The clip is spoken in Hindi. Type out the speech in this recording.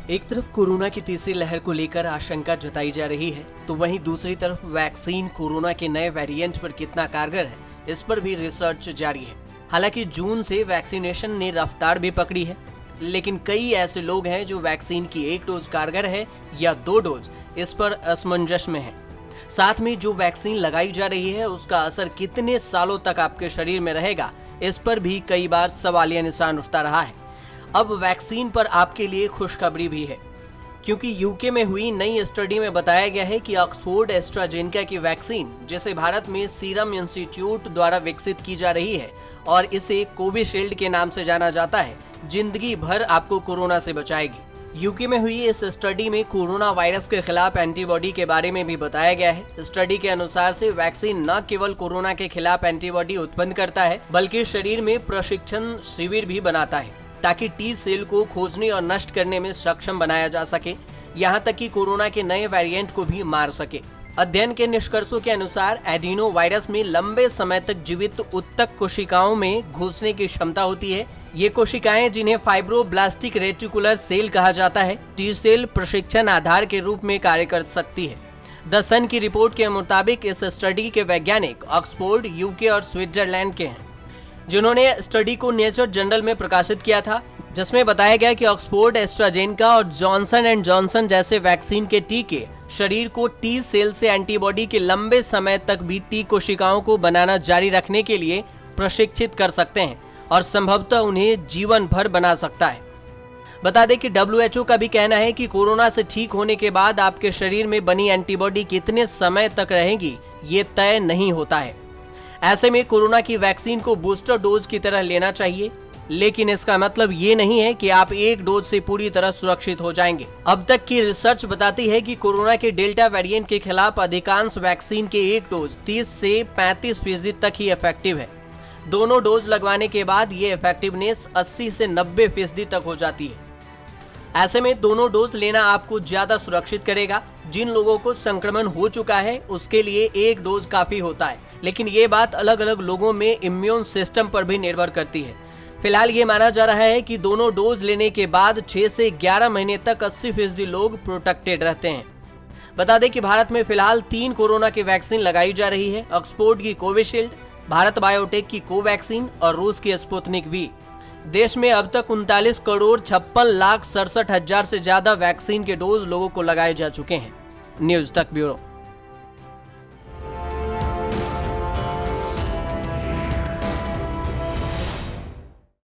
एक तरफ कोरोना की तीसरी लहर को लेकर आशंका जताई जा रही है, तो वहीं दूसरी तरफ वैक्सीन कोरोना के नए वेरिएंट पर कितना कारगर है, इस पर भी रिसर्च जारी है। हालांकि जून से वैक्सीनेशन ने रफ्तार भी पकड़ी है, लेकिन कई ऐसे लोग हैं जो वैक्सीन की 1 डोज कारगर है या 2 डोज, इस पर असमंजस में है। साथ में जो वैक्सीन लगाई जा रही है उसका असर कितने सालों तक आपके शरीर में रहेगा, इस पर भी कई बार सवालिया निशान उठता रहा है। अब वैक्सीन पर आपके लिए खुशखबरी भी है, क्योंकि यूके में हुई नई स्टडी में बताया गया है कि ऑक्सफोर्ड एस्ट्राजेनेका की वैक्सीन, जिसे भारत में सीरम इंस्टीट्यूट द्वारा विकसित की जा रही है और इसे कोविशील्ड के नाम से जाना जाता है, जिंदगी भर आपको कोरोना से बचाएगी। यूके में हुई इस स्टडी में कोरोना वायरस के खिलाफ एंटीबॉडी के बारे में भी बताया गया है। स्टडी के अनुसार से वैक्सीन न केवल कोरोना के खिलाफ एंटीबॉडी उत्पन्न करता है, बल्कि शरीर में प्रशिक्षण शिविर भी बनाता है, ताकि टी सेल को खोजने और नष्ट करने में सक्षम बनाया जा सके, यहाँ तक कि कोरोना के नए वेरिएंट को भी मार सके। अध्ययन के निष्कर्षों के अनुसार एडिनो वायरस में लंबे समय तक जीवित उत्तक कोशिकाओं में घुसने की क्षमता होती है। ये कोशिकाएं, जिन्हें फाइब्रोब्लास्टिक रेटिकुलर सेल कहा जाता है, टी सेल प्रशिक्षण आधार के रूप में कार्य कर सकती है। द सन की रिपोर्ट के मुताबिक इस स्टडी के वैज्ञानिक ऑक्सफोर्ड, यूके और स्विट्जरलैंड के हैं, जिन्होंने स्टडी को नेचर जर्नल में प्रकाशित किया था, जिसमें बताया गया कि ऑक्सफोर्ड एस्ट्राजेनेका और जॉनसन एंड जॉनसन जैसे वैक्सीन के टीके शरीर को टी सेल से एंटीबॉडी के लंबे समय तक भी टी कोशिकाओं को बनाना जारी रखने के लिए प्रशिक्षित कर सकते हैं और संभवतः उन्हें जीवन भर बना सकता है। बता दें कि WHO का भी कहना है कि कोरोना से ठीक होने के बाद आपके शरीर में बनी एंटीबॉडी कितने समय तक रहेगी, ये तय नहीं होता है। ऐसे में कोरोना की वैक्सीन को बूस्टर डोज की तरह लेना चाहिए, लेकिन इसका मतलब ये नहीं है कि आप 1 डोज से पूरी तरह सुरक्षित हो जाएंगे। अब तक की रिसर्च बताती है कि कोरोना के डेल्टा वेरिएंट के खिलाफ अधिकांश वैक्सीन के 1 डोज 30 से 35% तक ही इफेक्टिव है। दोनों डोज लगवाने के बाद ये इफेक्टिवनेस 80 से 90% तक हो जाती है। ऐसे में दोनों डोज लेना आपको ज्यादा सुरक्षित करेगा। जिन लोगों को संक्रमण हो चुका है उसके लिए 1 डोज काफी होता है, लेकिन ये बात अलग अलग लोगों में इम्यून सिस्टम पर भी निर्भर करती है। फिलहाल ये माना जा रहा है कि दोनों डोज लेने के बाद 6 से 11 महीने तक 80% लोग प्रोटेक्टेड रहते हैं। बता दें कि भारत में फिलहाल 3 कोरोना की वैक्सीन लगाई जा रही है, ऑक्सफोर्ड की कोविशील्ड, भारत बायोटेक की कोवैक्सीन और रूस की स्पुतनिक वी। देश में अब तक 39,56,67,000 से ज्यादा वैक्सीन के डोज लोगों को लगाए जा चुके हैं। न्यूज़ तक ब्यूरो।